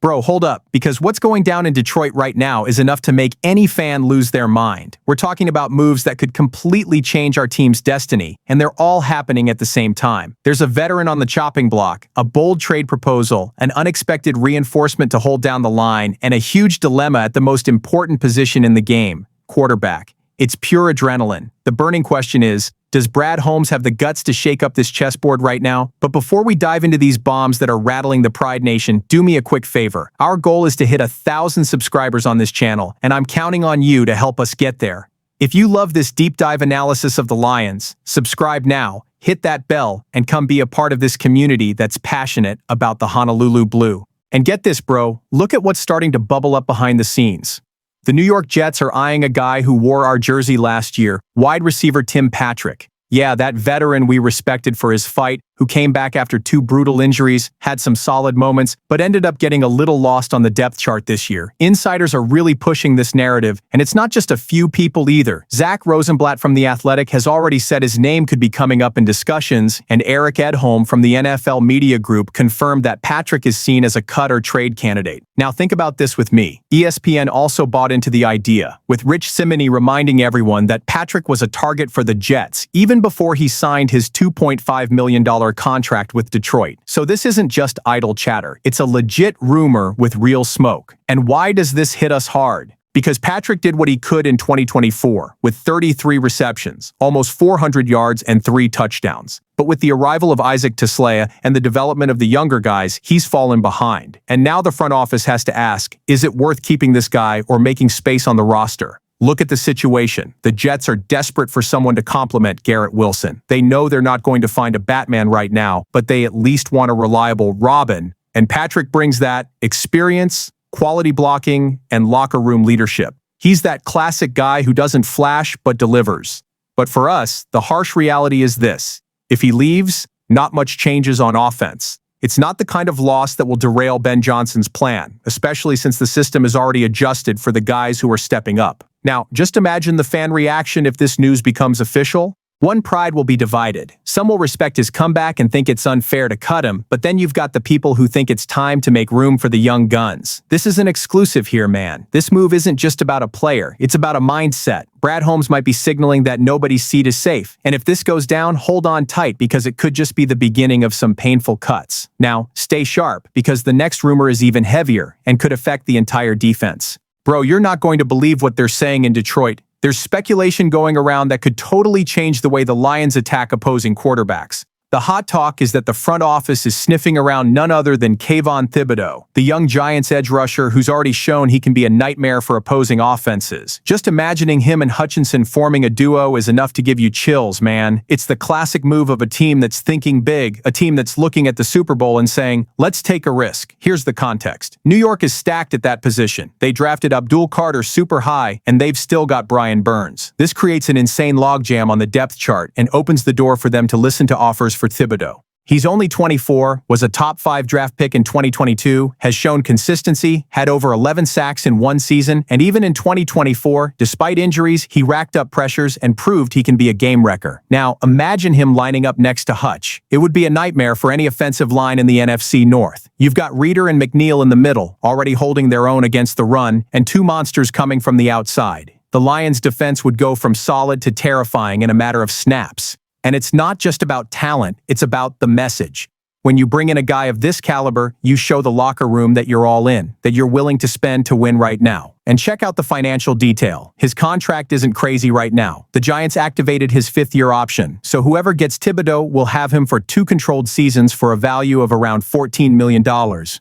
Bro, hold up, because what's going down in Detroit right now is enough to make any fan lose their mind. We're talking about moves that could completely change our team's destiny, and they're all happening at the same time. There's a veteran on the chopping block, a bold trade proposal, an unexpected reinforcement to hold down the line, and a huge dilemma at the most important position in the game, quarterback. It's pure adrenaline. The burning question is, does Brad Holmes have the guts to shake up this chessboard right now? But before we dive into these bombs that are rattling the Pride Nation, do me a quick favor. Our goal is to hit 1,000 subscribers on this channel, and I'm counting on you to help us get there. If you love this deep dive analysis of the Lions, subscribe now, hit that bell, and come be a part of this community that's passionate about the Honolulu Blue. And get this, bro, look at what's starting to bubble up behind the scenes. The New York Jets are eyeing a guy who wore our jersey last year, wide receiver Tim Patrick. Yeah, that veteran we respected for his fight, who came back after 2 brutal injuries, had some solid moments, but ended up getting a little lost on the depth chart this year. Insiders are really pushing this narrative, and it's not just a few people either. Zach Rosenblatt from The Athletic has already said his name could be coming up in discussions, and Eric Edholm from the NFL Media Group confirmed that Patrick is seen as a cut or trade candidate. Now think about this with me. ESPN also bought into the idea, with Rich Cimini reminding everyone that Patrick was a target for the Jets, even before he signed his $2.5 million contract with Detroit. So this isn't just idle chatter. It's a legit rumor with real smoke. And why does this hit us hard? Because Patrick did what he could in 2024, with 33 receptions, almost 400 yards and 3 touchdowns. But with the arrival of Isaac Taslea and the development of the younger guys, he's fallen behind. And now the front office has to ask, is it worth keeping this guy or making space on the roster? Look at the situation. The Jets are desperate for someone to complement Garrett Wilson. They know they're not going to find a Batman right now, but they at least want a reliable Robin. And Patrick brings that experience, quality blocking, and locker room leadership. He's that classic guy who doesn't flash but delivers. But for us, the harsh reality is this. If he leaves, not much changes on offense. It's not the kind of loss that will derail Ben Johnson's plan, especially since the system is already adjusted for the guys who are stepping up. Now, just imagine the fan reaction if this news becomes official. One pride will be divided. Some will respect his comeback and think it's unfair to cut him, but then you've got the people who think it's time to make room for the young guns. This isn't exclusive here, man. This move isn't just about a player, it's about a mindset. Brad Holmes might be signaling that nobody's seat is safe, and if this goes down, hold on tight because it could just be the beginning of some painful cuts. Now, stay sharp because the next rumor is even heavier and could affect the entire defense. Bro, you're not going to believe what they're saying in Detroit. There's speculation going around that could totally change the way the Lions attack opposing quarterbacks. The hot talk is that the front office is sniffing around none other than Kayvon Thibodeaux, the young Giants edge rusher who's already shown he can be a nightmare for opposing offenses. Just imagining him and Hutchinson forming a duo is enough to give you chills, man. It's the classic move of a team that's thinking big, a team that's looking at the Super Bowl and saying, let's take a risk. Here's the context. New York is stacked at that position. They drafted Abdul Carter super high, and they've still got Brian Burns. This creates an insane logjam on the depth chart and opens the door for them to listen to offers for Thibodeaux. He's only 24, was a top 5 draft pick in 2022, has shown consistency, had over 11 sacks in one season, and even in 2024, despite injuries, he racked up pressures and proved he can be a game wrecker. Now, imagine him lining up next to Hutch. It would be a nightmare for any offensive line in the NFC North. You've got Reeder and McNeil in the middle, already holding their own against the run, and 2 monsters coming from the outside. The Lions' defense would go from solid to terrifying in a matter of snaps. And it's not just about talent, it's about the message. When you bring in a guy of this caliber, you show the locker room that you're all in, that you're willing to spend to win right now. And check out the financial detail. His contract isn't crazy right now. The Giants activated his 5th-year option, so whoever gets Thibodeaux will have him for 2 controlled seasons for a value of around $14 million,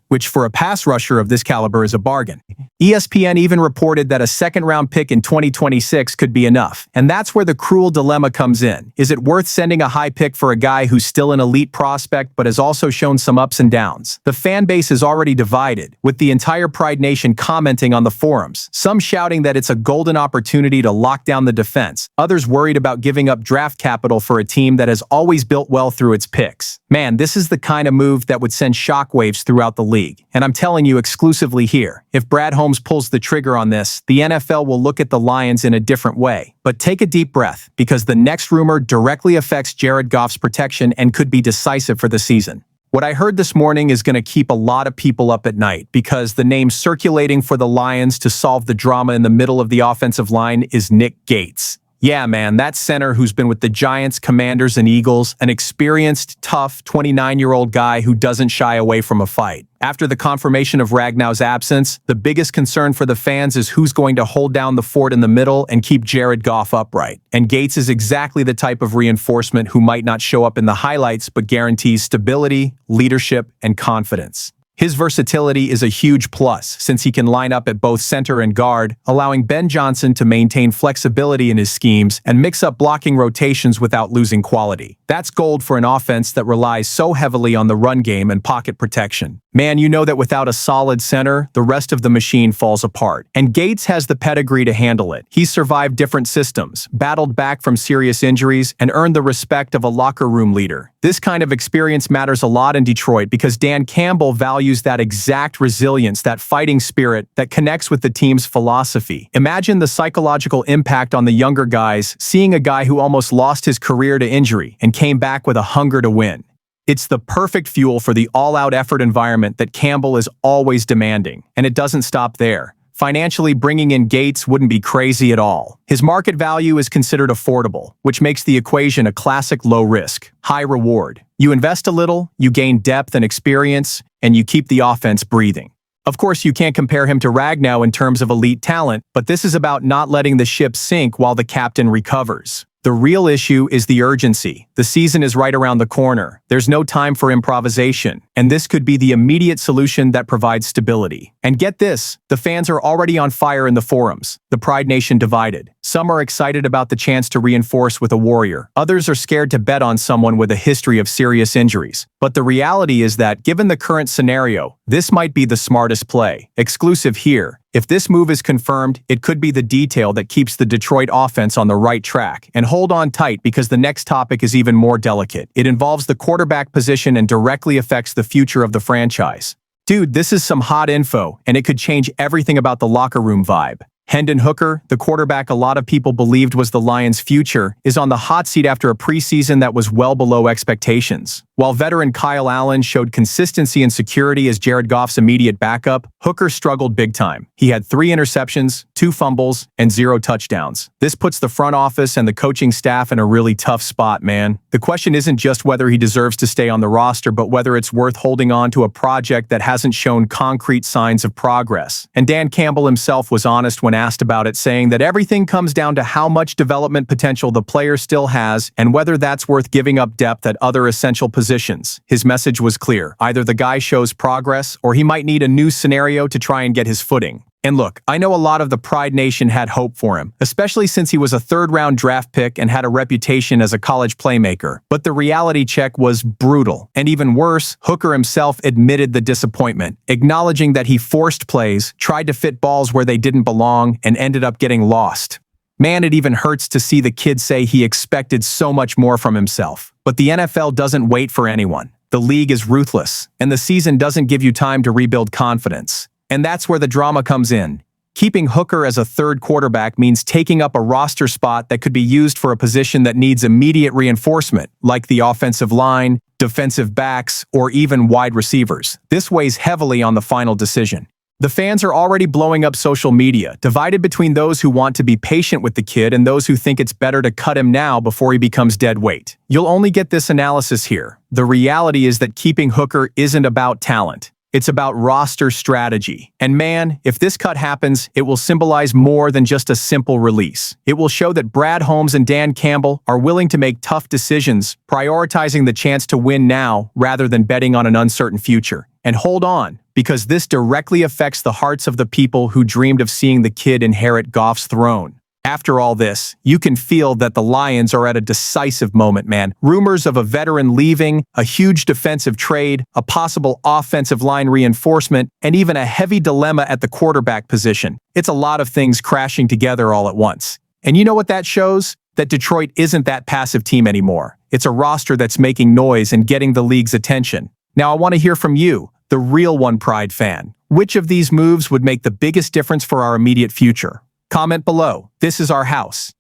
which for a pass rusher of this caliber is a bargain. ESPN even reported that a 2nd-round pick in 2026 could be enough. And that's where the cruel dilemma comes in. Is it worth sending a high pick for a guy who's still an elite prospect but has also shown some ups and downs? The fan base is already divided, with the entire Pride Nation commenting on the forums. Some shouting that it's a golden opportunity to lock down the defense, others worried about giving up draft capital for a team that has always built well through its picks. Man, this is the kind of move that would send shockwaves throughout the league. And I'm telling you exclusively here, if Brad Holmes pulls the trigger on this, the NFL will look at the Lions in a different way. But take a deep breath, because the next rumor directly affects Jared Goff's protection and could be decisive for the season. What I heard this morning is going to keep a lot of people up at night because the name circulating for the Lions to solve the drama in the middle of the offensive line is Nick Gates. Yeah, man, that center who's been with the Giants, Commanders, and Eagles, an experienced, tough, 29-year-old guy who doesn't shy away from a fight. After the confirmation of Ragnow's absence, the biggest concern for the fans is who's going to hold down the fort in the middle and keep Jared Goff upright. And Gates is exactly the type of reinforcement who might not show up in the highlights but guarantees stability, leadership, and confidence. His versatility is a huge plus since he can line up at both center and guard, allowing Ben Johnson to maintain flexibility in his schemes and mix up blocking rotations without losing quality. That's gold for an offense that relies so heavily on the run game and pocket protection. Man, you know that without a solid center, the rest of the machine falls apart. And Gates has the pedigree to handle it. He's survived different systems, battled back from serious injuries, and earned the respect of a locker room leader. This kind of experience matters a lot in Detroit because Dan Campbell values that exact resilience, that fighting spirit that connects with the team's philosophy. Imagine the psychological impact on the younger guys seeing a guy who almost lost his career to injury and came back with a hunger to win. It's the perfect fuel for the all-out effort environment that Campbell is always demanding, and it doesn't stop there. Financially, bringing in Gates wouldn't be crazy at all. His market value is considered affordable, which makes the equation a classic low-risk, high-reward. You invest a little, you gain depth and experience, and you keep the offense breathing. Of course, you can't compare him to Ragnow in terms of elite talent, but this is about not letting the ship sink while the captain recovers. The real issue is the urgency. The season is right around the corner. There's no time for improvisation, and this could be the immediate solution that provides stability. And get this, the fans are already on fire in the forums. The Pride Nation divided. Some are excited about the chance to reinforce with a warrior. Others are scared to bet on someone with a history of serious injuries. But the reality is that, given the current scenario, this might be the smartest play. Exclusive here. If this move is confirmed, it could be the detail that keeps the Detroit offense on the right track. And hold on tight because the next topic is even more delicate. It involves the quarterback position and directly affects the future of the franchise. Dude, this is some hot info, and it could change everything about the locker room vibe. Hendon Hooker, the quarterback a lot of people believed was the Lions' future, is on the hot seat after a preseason that was well below expectations. While veteran Kyle Allen showed consistency and security as Jared Goff's immediate backup, Hooker struggled big time. He had 3 interceptions, 2 fumbles, and 0 touchdowns. This puts the front office and the coaching staff in a really tough spot, man. The question isn't just whether he deserves to stay on the roster, but whether it's worth holding on to a project that hasn't shown concrete signs of progress. And Dan Campbell himself was honest when asked about it, saying that everything comes down to how much development potential the player still has and whether that's worth giving up depth at other essential positions. His message was clear. Either the guy shows progress or he might need a new scenario to try and get his footing. And look, I know a lot of the Pride Nation had hope for him, especially since he was a 3rd-round draft pick and had a reputation as a college playmaker. But the reality check was brutal. And even worse, Hooker himself admitted the disappointment, acknowledging that he forced plays, tried to fit balls where they didn't belong, and ended up getting lost. Man, it even hurts to see the kid say he expected so much more from himself. But the NFL doesn't wait for anyone. The league is ruthless, and the season doesn't give you time to rebuild confidence. And that's where the drama comes in. Keeping Hooker as a 3rd quarterback means taking up a roster spot that could be used for a position that needs immediate reinforcement, like the offensive line, defensive backs, or even wide receivers. This weighs heavily on the final decision. The fans are already blowing up social media, divided between those who want to be patient with the kid and those who think it's better to cut him now before he becomes dead weight. You'll only get this analysis here. The reality is that keeping Hooker isn't about talent. It's about roster strategy. And man, if this cut happens, it will symbolize more than just a simple release. It will show that Brad Holmes and Dan Campbell are willing to make tough decisions, prioritizing the chance to win now rather than betting on an uncertain future. And hold on, because this directly affects the hearts of the people who dreamed of seeing the kid inherit Goff's throne. After all this, you can feel that the Lions are at a decisive moment, man. Rumors of a veteran leaving, a huge defensive trade, a possible offensive line reinforcement, and even a heavy dilemma at the quarterback position. It's a lot of things crashing together all at once. And you know what that shows? That Detroit isn't that passive team anymore. It's a roster that's making noise and getting the league's attention. Now I want to hear from you, the real One Pride fan. Which of these moves would make the biggest difference for our immediate future? Comment below. This is our house.